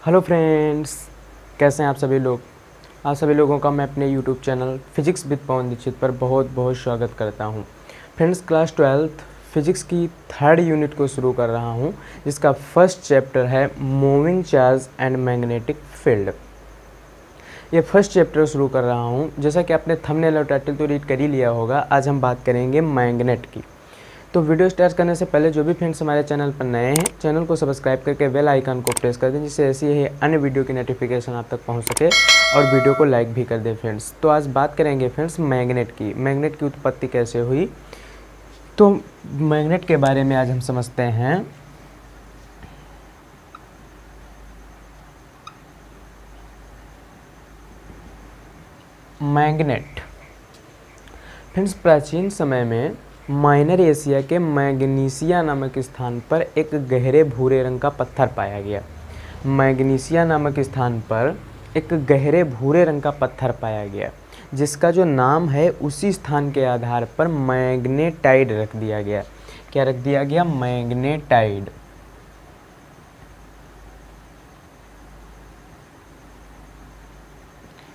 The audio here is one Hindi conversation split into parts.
हेलो फ्रेंड्स, कैसे हैं आप सभी लोग। आप सभी लोगों का मैं अपने यूट्यूब चैनल फिजिक्स विद पवन दीक्षित पर बहुत बहुत स्वागत करता हूं। फ्रेंड्स, क्लास 12th फिजिक्स की थर्ड यूनिट को शुरू कर रहा हूं, जिसका फर्स्ट चैप्टर है moving charge and magnetic field. ये फर्स्ट चैप्टर शुरू कर रहा हूं। जैसा कि आपने थंबनेल और टाइटल तो रीड कर ही लिया होगा, आज हम बात करेंगे मैग्नेट की। तो वीडियो स्टार्ट करने से पहले जो भी फ्रेंड्स हमारे चैनल पर नए हैं, चैनल को सब्सक्राइब करके बेल आइकन को प्रेस कर दें, जिससे ऐसी ही अन्य वीडियो की नोटिफिकेशन आप तक पहुंच सके, और वीडियो को लाइक भी कर दें फ्रेंड्स। तो आज बात करेंगे फ्रेंड्स मैग्नेट की उत्पत्ति कैसे हुई। तो मैग्नेट के बारे में आज हम समझते हैं। मैग्नेट फ्रेंड्स, प्राचीन समय में माइनर एशिया के मैग्नीसिया नामक स्थान पर एक गहरे भूरे रंग का पत्थर पाया गया। मैग्नीसिया नामक स्थान पर एक गहरे भूरे रंग का पत्थर पाया गया, जिसका जो नाम है उसी स्थान के आधार पर मैग्नेटाइड रख दिया गया। क्या रख दिया गया? मैग्नेटाइड।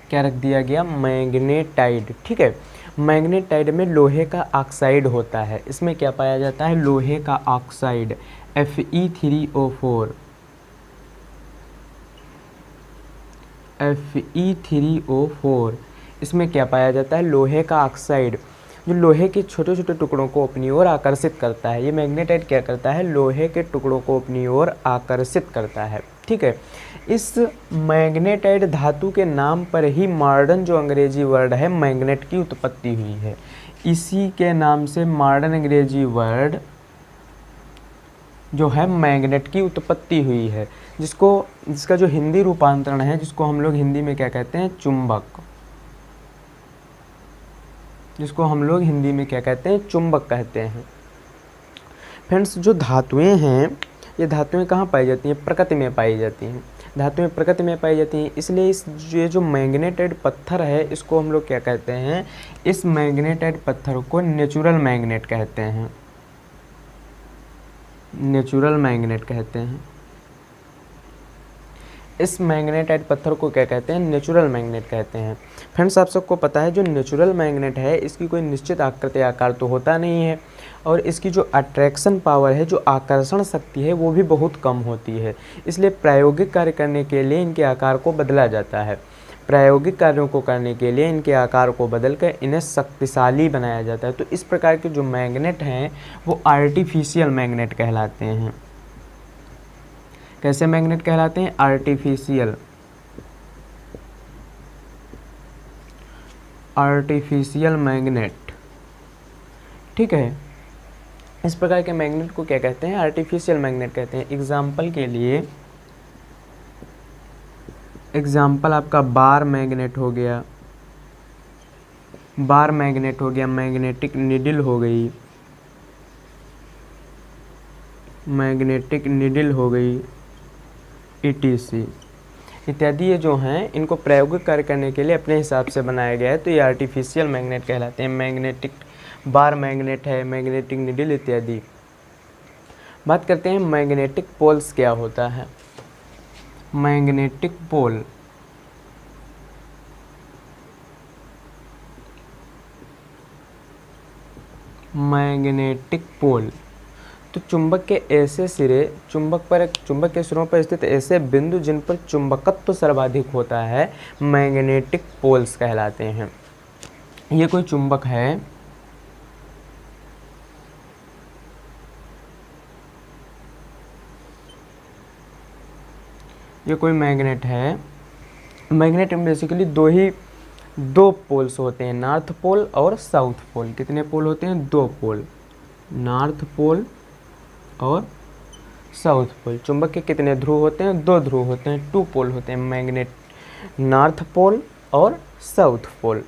क्या रख दिया गया? मैग्नेटाइड। ठीक है। मैग्नेटाइड में लोहे का ऑक्साइड होता है। इसमें क्या पाया जाता है? लोहे का ऑक्साइड Fe3O4। Fe3O4 इसमें क्या पाया जाता है? लोहे का ऑक्साइड, जो लोहे के छोटे छोटे टुकड़ों को अपनी ओर आकर्षित करता है। ये मैग्नेटाइड क्या करता है? लोहे के टुकड़ों को अपनी ओर आकर्षित करता है। ठीक है। इस मैग्नेटाइड धातु के नाम पर ही मॉडर्न जो अंग्रेजी वर्ड है मैग्नेट की उत्पत्ति हुई है। इसी के नाम से मॉडर्न अंग्रेजी वर्ड जो है मैग्नेट की उत्पत्ति हुई है, जिसका जो हिंदी रूपांतरण है, जिसको हम लोग हिंदी में क्या कहते हैं? चुंबक। जिसको हम लोग हिंदी में क्या कहते हैं? चुंबक कहते हैं। फ्रेंड्स, जो धातुएं हैं, ये धातुएं कहाँ पाई जाती हैं? प्रकृति में पाई जाती हैं। धातुएं प्रकृति में पाई जाती हैं, इसलिए ये जो मैग्नेटाइड पत्थर है, इसको हम लोग क्या कहते हैं? इस मैग्नेटाइड पत्थर को नेचुरल मैग्नेट कहते हैं। नेचुरल मैग्नेट कहते हैं। इस मैग्नेटाइड पत्थर को क्या कहते हैं? नेचुरल मैग्नेट कहते हैं। फ्रेंड्स, आप सबको पता है जो नेचुरल मैग्नेट है, इसकी कोई निश्चित आकृति आकार तो होता नहीं है, और इसकी जो अट्रैक्शन पावर है, जो आकर्षण शक्ति है, वो भी बहुत कम होती है। इसलिए प्रायोगिक कार्य करने के लिए इनके आकार को बदला जाता है। प्रायोगिक कार्यों को करने के लिए इनके आकार को बदलकर इन्हें शक्तिशाली बनाया जाता है। तो इस प्रकार के जो मैग्नेट हैं वो आर्टिफिशियल मैग्नेट कहलाते हैं। कैसे मैग्नेट कहलाते हैं? आर्टिफिशियल। Artificial magnet. ठीक है। इस प्रकार के मैग्नेट को क्या कहते हैं? आर्टिफिशियल मैग्नेट कहते हैं। एग्जाम्पल के लिए, एग्जाम्पल आपका बार मैग्नेट हो गया, बार मैग्नेट हो गया, मैग्नेटिक निडल हो गई, मैग्नेटिक निडल हो गई, ETC इत्यादि। ये जो हैं, इनको प्रायोगिक कार्य करने के लिए अपने हिसाब से बनाया गया है, तो ये आर्टिफिशियल मैग्नेट कहलाते हैं। मैग्नेटिक बार मैग्नेट है, मैग्नेटिक निडल इत्यादि। बात करते हैं मैग्नेटिक पोल्स क्या होता है। मैग्नेटिक पोल, मैग्नेटिक पोल तो चुंबक के ऐसे सिरे, चुंबक के सिरों पर स्थित ऐसे बिंदु जिन पर चुंबकत्व सर्वाधिक होता है, मैग्नेटिक पोल्स कहलाते हैं। ये कोई चुंबक है, ये कोई मैग्नेट है। मैग्नेट में बेसिकली दो पोल्स होते हैं, नॉर्थ पोल और साउथ पोल। कितने पोल होते हैं? 2 पोल, नॉर्थ पोल और साउथ पोल। चुंबक के कितने ध्रुव होते हैं? 2 ध्रुव होते हैं, 2 पोल होते हैं, मैग्नेट, नॉर्थ पोल और साउथ पोल।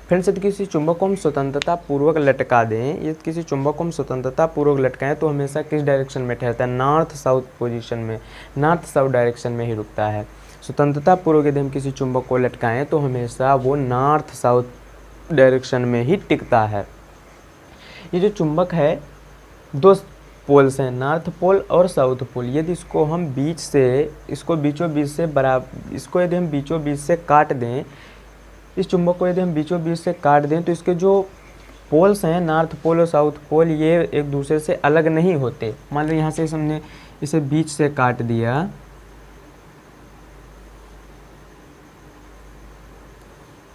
फ्रेंड्स, यदि किसी चुंबक को हम स्वतंत्रता पूर्वक लटका दें, यदि किसी चुंबक को हम स्वतंत्रता पूर्वक लटकाएं तो हमेशा किस डायरेक्शन में ठहरता है? नॉर्थ साउथ पोजीशन में, नॉर्थ साउथ डायरेक्शन में ही रुकता है। स्वतंत्रता पूर्वक यदि हम किसी चुंबक को लटकाएं तो हमेशा वो नॉर्थ साउथ डायरेक्शन में ही टिकता है। ये जो चुंबक है, 2 पोल्स हैं, नॉर्थ पोल और साउथ पोल, यदि इसको हम बीच से, इसको बीचों बीच से बराबर, इसको यदि हम बीचों बीच से काट दें, इस चुंबक को यदि हम बीचों बीच से काट दें, तो इसके जो पोल्स हैं नॉर्थ पोल और साउथ पोल, ये एक दूसरे से अलग नहीं होते। मान लो यहाँ से हमने इसे बीच से काट दिया,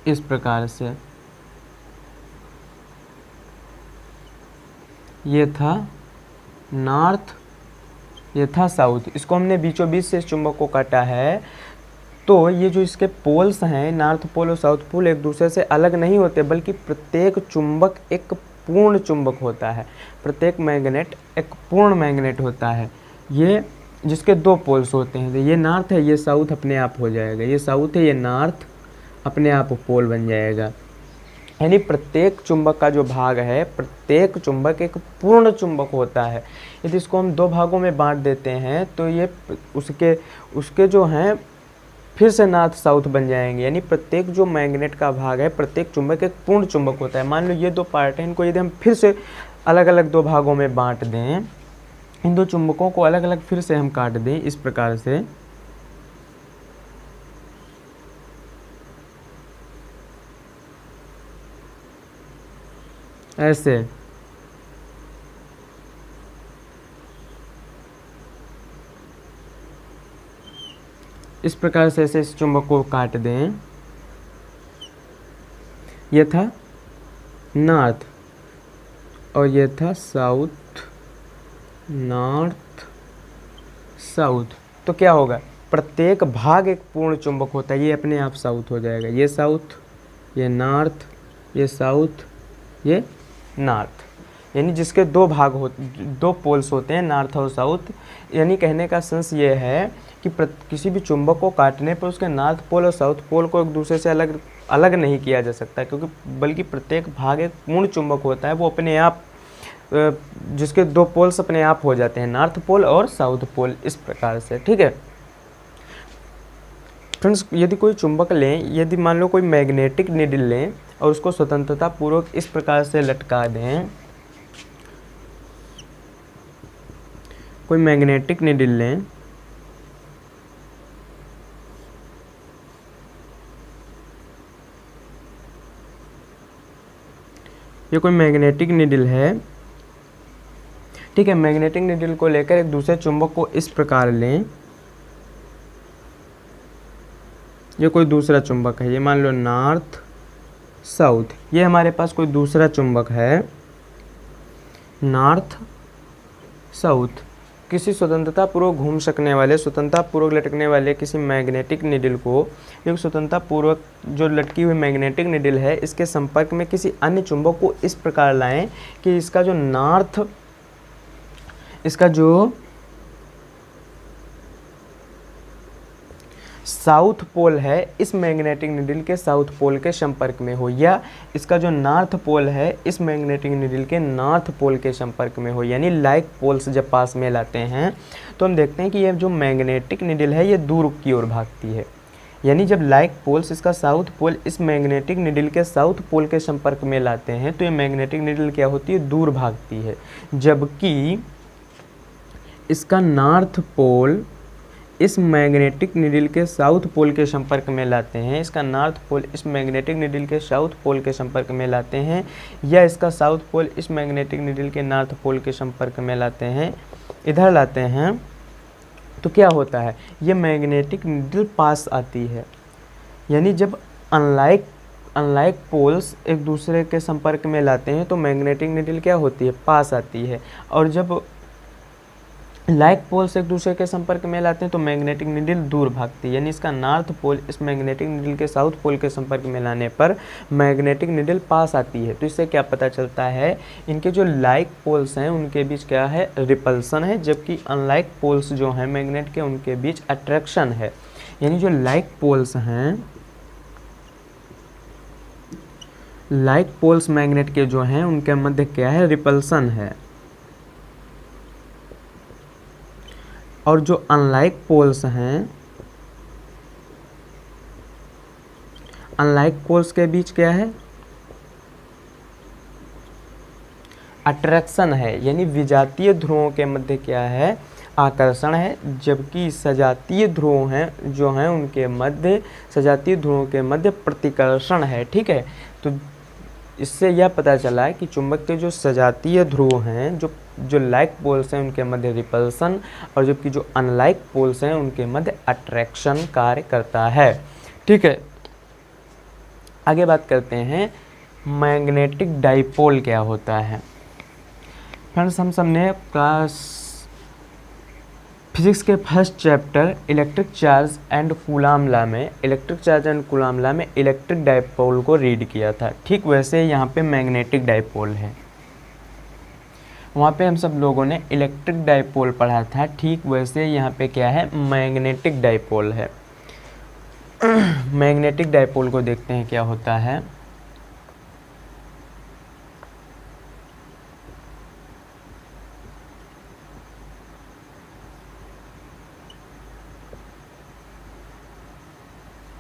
इस प्रकार से, ये था नॉर्थ, ये था साउथ, इसको हमने बीचों बीच से इस चुंबक को काटा है। तो ये जो इसके पोल्स हैं नॉर्थ पोल और साउथ पोल एक दूसरे से अलग नहीं होते, बल्कि प्रत्येक चुंबक एक पूर्ण चुंबक होता है, प्रत्येक मैग्नेट एक पूर्ण मैग्नेट होता है। ये जिसके दो पोल्स होते हैं, तो ये नॉर्थ है, ये साउथ अपने आप हो जाएगा, ये साउथ है, ये नॉर्थ अपने आप पोल बन जाएगा। यानी प्रत्येक चुंबक का जो भाग है, प्रत्येक चुंबक एक पूर्ण चुंबक होता है। यदि इसको हम दो भागों में बांट देते हैं तो ये उसके जो हैं फिर से नॉर्थ साउथ बन जाएंगे। यानी प्रत्येक जो मैग्नेट का भाग है, प्रत्येक चुंबक एक पूर्ण चुंबक होता है। मान लो ये दो पार्ट हैं, इनको यदि हम फिर से अलग अलग दो भागों में बांट दें, इन दो चुंबकों को अलग अलग फिर से हम काट दें इस प्रकार से, ऐसे, इस प्रकार से ऐसे इस चुंबक को काट दें, ये था नॉर्थ और ये था साउथ, नॉर्थ साउथ। तो क्या होगा, प्रत्येक भाग एक पूर्ण चुंबक होता है, ये अपने आप साउथ हो जाएगा, ये साउथ, ये नॉर्थ, ये साउथ, ये नॉर्थ। यानी जिसके दो भाग दो पोल्स होते हैं नॉर्थ और साउथ। यानी कहने का सेंस ये है कि किसी भी चुंबक को काटने पर उसके नॉर्थ पोल और साउथ पोल को एक दूसरे से अलग नहीं किया जा सकता, क्योंकि बल्कि प्रत्येक भाग एक पूर्ण चुंबक होता है, वो अपने आप, जिसके दो पोल्स अपने आप हो जाते हैं, नॉर्थ पोल और साउथ पोल, इस प्रकार से। ठीक है फ्रेंड्स, यदि कोई चुंबक लें, यदि मान लो कोई मैग्नेटिक नीडल लें और उसको स्वतंत्रता पूर्वक इस प्रकार से लटका दें, कोई मैग्नेटिक नीडल लें, ये कोई मैग्नेटिक नीडल है, ठीक है। मैग्नेटिक नीडल को लेकर एक दूसरे चुंबक को इस प्रकार लें, ये कोई दूसरा चुंबक है, ये मान लो नॉर्थ साउथ, ये हमारे पास कोई दूसरा चुंबक है नॉर्थ साउथ। किसी स्वतंत्रता पूर्वक घूम सकने वाले, स्वतंत्रता पूर्वक लटकने वाले किसी मैग्नेटिक निडल को, एक स्वतंत्रता पूर्वक जो लटकी हुई मैग्नेटिक निडल है, इसके संपर्क में किसी अन्य चुंबक को इस प्रकार लाएं कि इसका जो नॉर्थ, इसका जो साउथ पोल है इस मैग्नेटिक निडल के साउथ पोल के संपर्क में हो, या इसका जो नॉर्थ पोल है इस मैग्नेटिक निडल के नॉर्थ पोल के संपर्क में हो। यानी लाइक पोल्स जब पास में लाते हैं तो हम देखते हैं कि यह जो मैग्नेटिक निडल है ये दूर की ओर भागती है। यानी जब लाइक पोल्स इसका साउथ पोल इस मैग्नेटिक निडल के साउथ पोल के संपर्क में लाते हैं तो ये मैग्नेटिक निडल क्या होती है, दूर भागती है। जबकि इसका नॉर्थ पोल इस मैग्नेटिक निडल के साउथ पोल के संपर्क में लाते हैं, इसका नॉर्थ पोल इस मैग्नेटिक निडल के साउथ पोल के संपर्क में लाते हैं, या इसका साउथ पोल इस मैग्नेटिक निडल के नॉर्थ पोल के संपर्क में लाते हैं, इधर लाते हैं, तो क्या होता है, ये मैग्नेटिक निडल पास आती है। यानी जब अनलाइक पोल्स एक दूसरे के संपर्क में लाते हैं तो मैग्नेटिक निडल क्या होती है, पास आती है। और जब लाइक पोल्स एक दूसरे के संपर्क में लाते हैं तो मैग्नेटिक निडल दूर भागती है। यानी इसका नॉर्थ पोल इस मैग्नेटिक निडल के साउथ पोल के संपर्क में लाने पर मैग्नेटिक निडल पास आती है। तो इससे क्या पता चलता है, इनके जो लाइक पोल्स हैं उनके बीच क्या है, रिपल्सन है, जबकि अनलाइक पोल्स जो हैं मैग्नेट के उनके बीच अट्रैक्शन है। यानी जो लाइक पोल्स हैं, लाइक पोल्स मैग्नेट के जो हैं उनके मध्य क्या है, रिपल्सन है। और जो अनलाइक पोल्स हैं, अनलाइक पोल्स के बीच क्या है, अट्रैक्शन है, यानी विजातीय ध्रुवों के मध्य क्या है, आकर्षण है, जबकि सजातीय ध्रुव हैं जो हैं उनके मध्य, सजातीय ध्रुवों के मध्य प्रतिकर्षण है। ठीक है, तो इससे यह पता चला है कि चुंबक के जो सजातीय ध्रुव हैं, जो लाइक पोल्स हैं उनके मध्य रिपल्सन, और जबकि जो अनलाइक पोल्स हैं उनके मध्य अट्रैक्शन कार्य करता है। ठीक है, आगे बात करते हैं मैग्नेटिक डाइपोल क्या होता है। फ्रेंड्स, हम सबने क्लास फिजिक्स के first chapter electric charge and coulomb law में इलेक्ट्रिक डाइपोल को रीड किया था। ठीक वैसे यहाँ पे मैग्नेटिक डाइपोल है। वहाँ पे हम सब लोगों ने इलेक्ट्रिक डाइपोल पढ़ा था, ठीक वैसे यहाँ पे क्या है, मैग्नेटिक डाइपोल है। मैग्नेटिक डाइपोल को देखते हैं क्या होता है।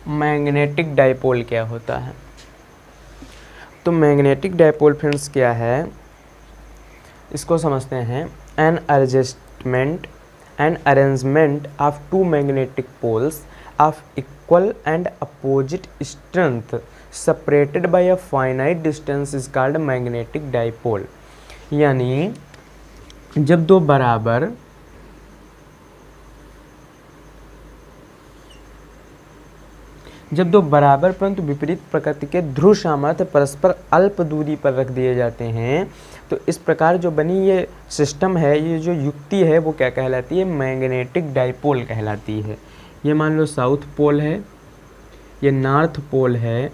मैग्नेटिक डाइपोल क्या होता है, तो मैग्नेटिक डाइपोल फ्रेंड्स क्या है, इसको समझते हैं। An arrangement of two magnetic poles of equal and opposite strength separated by a finite distance is called magnetic dipole. यानी जब दो बराबर परंतु विपरीत प्रकृति के ध्रुव सामर्थ्य परस्पर अल्प दूरी पर रख दिए जाते हैं, तो इस प्रकार जो बनी ये सिस्टम है, ये जो युक्ति है, वो क्या कहलाती है, मैग्नेटिक डाइपोल कहलाती है। ये मान लो साउथ पोल है, ये नॉर्थ पोल है,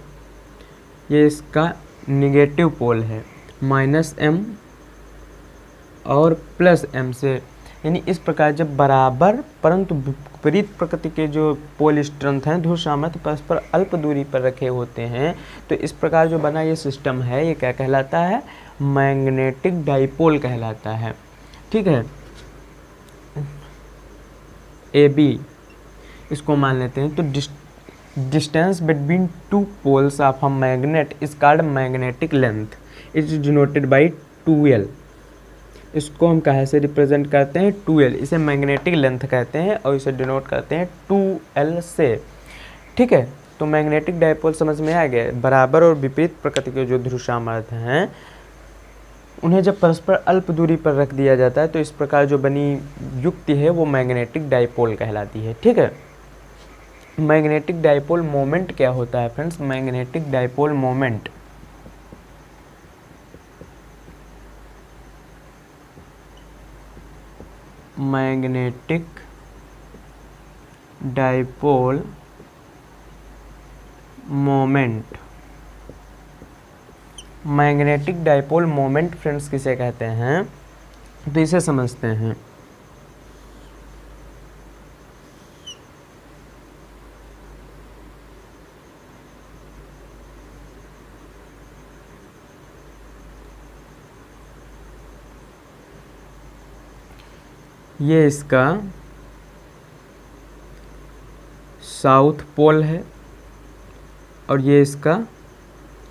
ये इसका निगेटिव पोल है, -m और +m से, यानी इस प्रकार जब बराबर परंतु विपरीत प्रकृति के जो पोल स्ट्रेंथ हैं, ध्रुव सामर्थ्य परस्पर अल्प दूरी पर रखे होते हैं, तो इस प्रकार जो बना ये सिस्टम है, ये क्या कहलाता है, मैग्नेटिक डाइपोल कहलाता है। ठीक है, AB इसको मान लेते हैं, तो distance between two poles of a magnet is called magnetic length, it is denoted by 2L। इसको हम कहाँ से रिप्रेजेंट करते हैं, 2L, इसे मैग्नेटिक लेंथ कहते हैं और इसे डिनोट करते हैं 2L से। ठीक है, तो मैग्नेटिक डाइपोल समझ में आ गया। बराबर और विपरीत प्रकृति के जो ध्रुव सामर्थ्य हैं, उन्हें जब परस्पर अल्प दूरी पर रख दिया जाता है, तो इस प्रकार जो बनी युक्ति है वो मैग्नेटिक डाइपोल कहलाती है। ठीक है, मैग्नेटिक डाइपोल मोमेंट क्या होता है friends, magnetic dipole moment magnetic dipole moment magnetic dipole moment friends किसे कहते हैं, तो इसे समझते हैं। ये इसका साउथ पोल है और ये इसका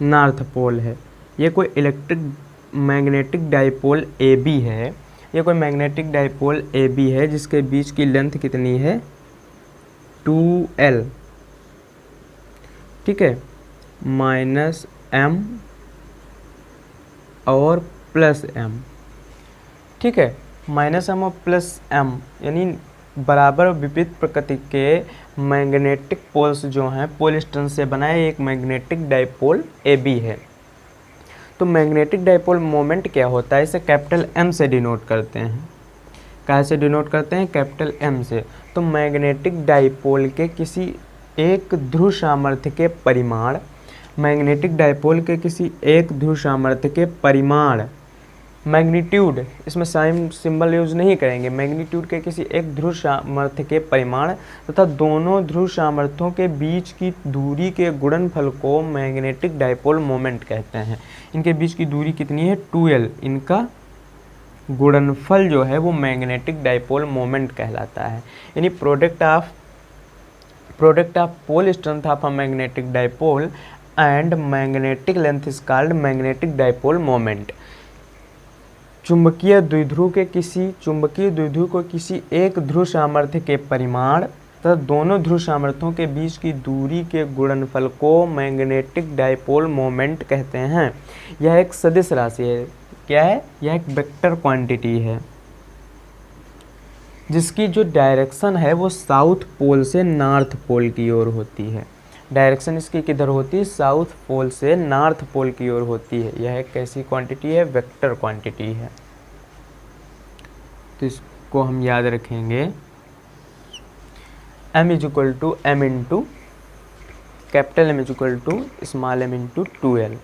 नॉर्थ पोल है। ये कोई इलेक्ट्रिक मैग्नेटिक डाइपोल AB है, ये कोई मैग्नेटिक डाइपोल AB है जिसके बीच की लेंथ कितनी है, 2L। ठीक है, -m और +m। ठीक है, -m और +m यानी बराबर और विपरीत प्रकृति के मैग्नेटिक पोल्स जो हैं, पोल स्ट्रेंथ से बना है, एक मैग्नेटिक डाइपोल AB है। तो मैग्नेटिक डाइपोल मोमेंट क्या होता है, इसे कैपिटल M से डिनोट करते हैं। कहाँ से डिनोट करते हैं, कैपिटल M से। तो मैग्नेटिक डाइपोल के किसी एक ध्रुव सामर्थ्य के परिमाण, मैग्नेटिक डाइपोल के किसी एक ध्रुव सामर्थ्य के परिमाण, मैग्नीट्यूड, इसमें साइन सिंबल यूज नहीं करेंगे, मैग्नीट्यूड के किसी एक ध्रुव सामर्थ्य के परिमाण तथा दोनों ध्रुव सामर्थ्यों के बीच की दूरी के गुणनफल को मैग्नेटिक डाइपोल मोमेंट कहते हैं। इनके बीच की दूरी कितनी है, 2L, इनका गुणनफल जो है वो मैग्नेटिक डाइपोल मोमेंट कहलाता है। यानी product of pole strength of a magnetic dipole and magnetic length is called magnetic dipole moment. चुंबकीय द्विध्रुव को किसी एक ध्रुव सामर्थ्य के परिमाण तथा दोनों ध्रुव सामर्थ्यों के बीच की दूरी के गुणनफल को मैग्नेटिक डायपोल मोमेंट कहते हैं। यह एक सदिश राशि है। क्या है? यह एक वेक्टर क्वांटिटी है जिसकी जो डायरेक्शन है वो साउथ पोल से नॉर्थ पोल की ओर होती है। डायरेक्शन इसकी किधर होती है? साउथ पोल से नॉर्थ पोल की ओर होती है। यह एक कैसी क्वांटिटी है? वेक्टर क्वांटिटी है। तो इसको हम याद रखेंगे, m equal to m into capital M equal to small m into 2l।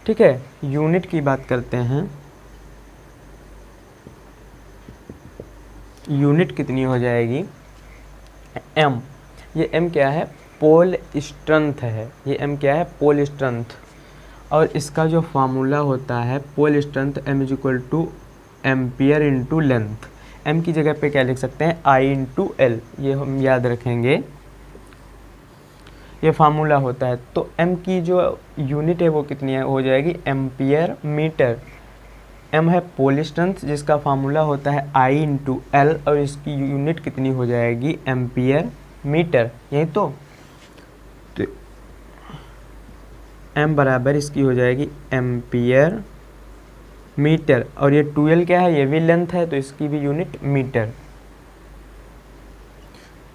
ठीक है, यूनिट की बात करते हैं। यूनिट कितनी हो जाएगी? m। ये m क्या है? पोल स्ट्रेंथ है। ये m क्या है? Pole strength. और इसका जो फार्मूला होता है pole strength m equal to ampere into length. m की जगह पे क्या लिख सकते हैं? I into L। ये हम याद रखेंगे, ये फार्मूला होता है। तो m की जो यूनिट है वो कितनी हो जाएगी? Ampere metre. m है पोल स्ट्रेंथ जिसका फार्मूला होता है I इंटू L, और इसकी यूनिट कितनी हो जाएगी? Ampere metre. यही तो m बराबर इसकी हो जाएगी एम्पियर मीटर। और ये 2l क्या है? ये भी लेंथ है तो इसकी भी यूनिट मीटर।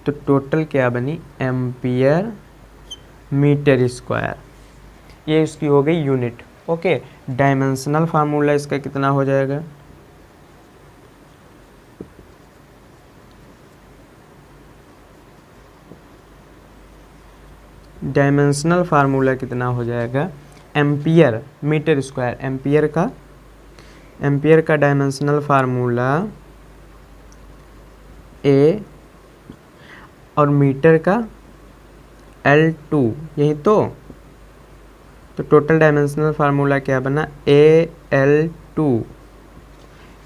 तो टोटल क्या बनी? Ampere metre square. ये इसकी हो गई यूनिट। ओके, डायमेंशनल फार्मूला इसका कितना हो जाएगा? डायमेंशनल फार्मूला कितना हो जाएगा? Ampere metre square. एम्पियर का डायमेंशनल फार्मूला A और मीटर का L2। यही तो टोटल डायमेंशनल फार्मूला क्या बना? AL2।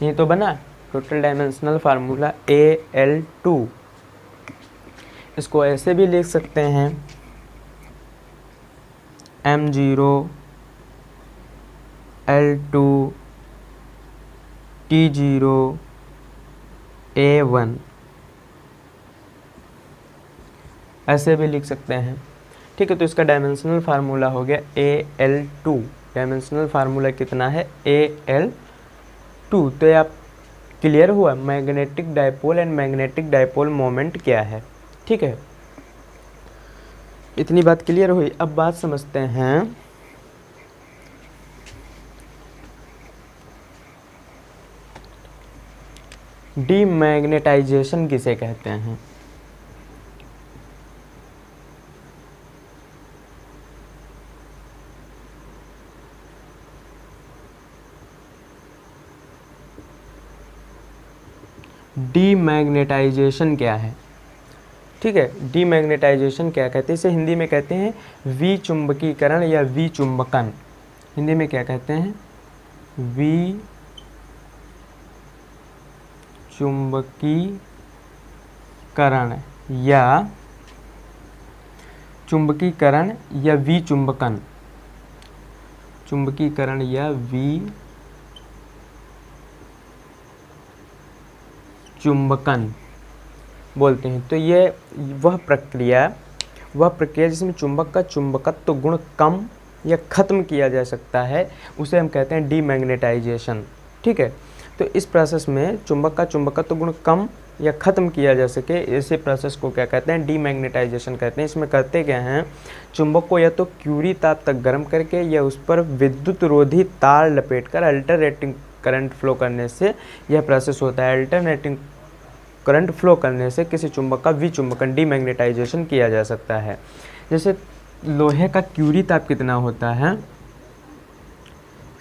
यही तो बना टोटल डायमेंशनल फार्मूला AL2। इसको ऐसे भी लिख सकते हैं M0 L2 T0 A1, ऐसे भी लिख सकते हैं। ठीक है, तो इसका डायमेंशनल फार्मूला हो गया AL2। डायमेंशनल फार्मूला कितना है? AL2। तो ये आप क्लियर हुआ magnetic dipole and magnetic dipole moment क्या है। ठीक है, इतनी बात क्लियर हुई। अब बात समझते हैं डीमैग्नेटाइजेशन किसे कहते हैं। डीमैग्नेटाइजेशन क्या है? ठीक है, डीमैग्नेटाइजेशन क्या कहते हैं? इसे हिंदी में कहते हैं विचुंबकीकरण या विचुंबकन। हिंदी में क्या कहते हैं? विचुंबकीकरण या चुंबकीकरण या विचुंबकन। चुंबकीकरण या विचुंबकन बोलते हैं। तो ये वह प्रक्रिया जिसमें चुंबक का चुंबकत्व गुण कम या ख़त्म किया जा सकता है उसे हम कहते हैं डीमैग्नेटाइजेशन। ठीक है, तो इस प्रोसेस में चुंबक का चुंबकत्व गुण कम या ख़त्म किया जा सके, इसी प्रोसेस को क्या कहते हैं? डीमैग्नेटाइजेशन कहते हैं। इसमें करते क्या हैं? चुंबक को या तो क्यूरी ताप तक गर्म करके या उस पर विद्युत रोधी तार लपेटकर अल्टरनेटिंग करंट फ्लो करने से यह प्रोसेस होता है। अल्टरनेटिंग करंट फ्लो करने से किसी चुंबक का विचुंबकन डीमैग्नेटाइजेशन किया जा सकता है। जैसे लोहे का क्यूरी ताप कितना होता है?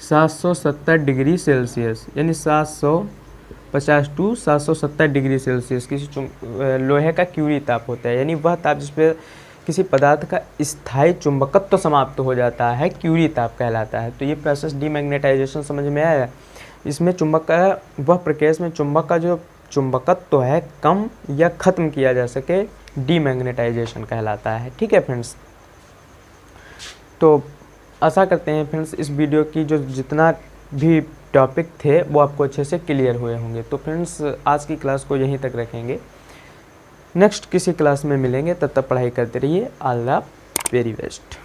770 डिग्री सेल्सियस, यानी 750 टू 770 डिग्री सेल्सियस किसी लोहे का क्यूरी ताप होता है। यानी वह ताप जिस पर किसी पदार्थ का स्थायी चुंबकत्व समाप्त हो जाता है क्यूरी ताप कहलाता है। तो ये प्रोसेस डीमैग्नेटाइजेशन समझ में आया। इसमें चुंबक का वह प्रक्रिया में चुंबक का जो चुंबकत्व है कम या ख़त्म किया जा सके, डीमैग्नेटाइजेशन कहलाता है। ठीक है फ्रेंड्स, तो आशा करते हैं फ्रेंड्स इस वीडियो की जो जितना भी टॉपिक थे वो आपको अच्छे से क्लियर हुए होंगे। तो फ्रेंड्स आज की क्लास को यहीं तक रखेंगे, नेक्स्ट किसी क्लास में मिलेंगे, तब तक पढ़ाई करते रहिए। All the very best.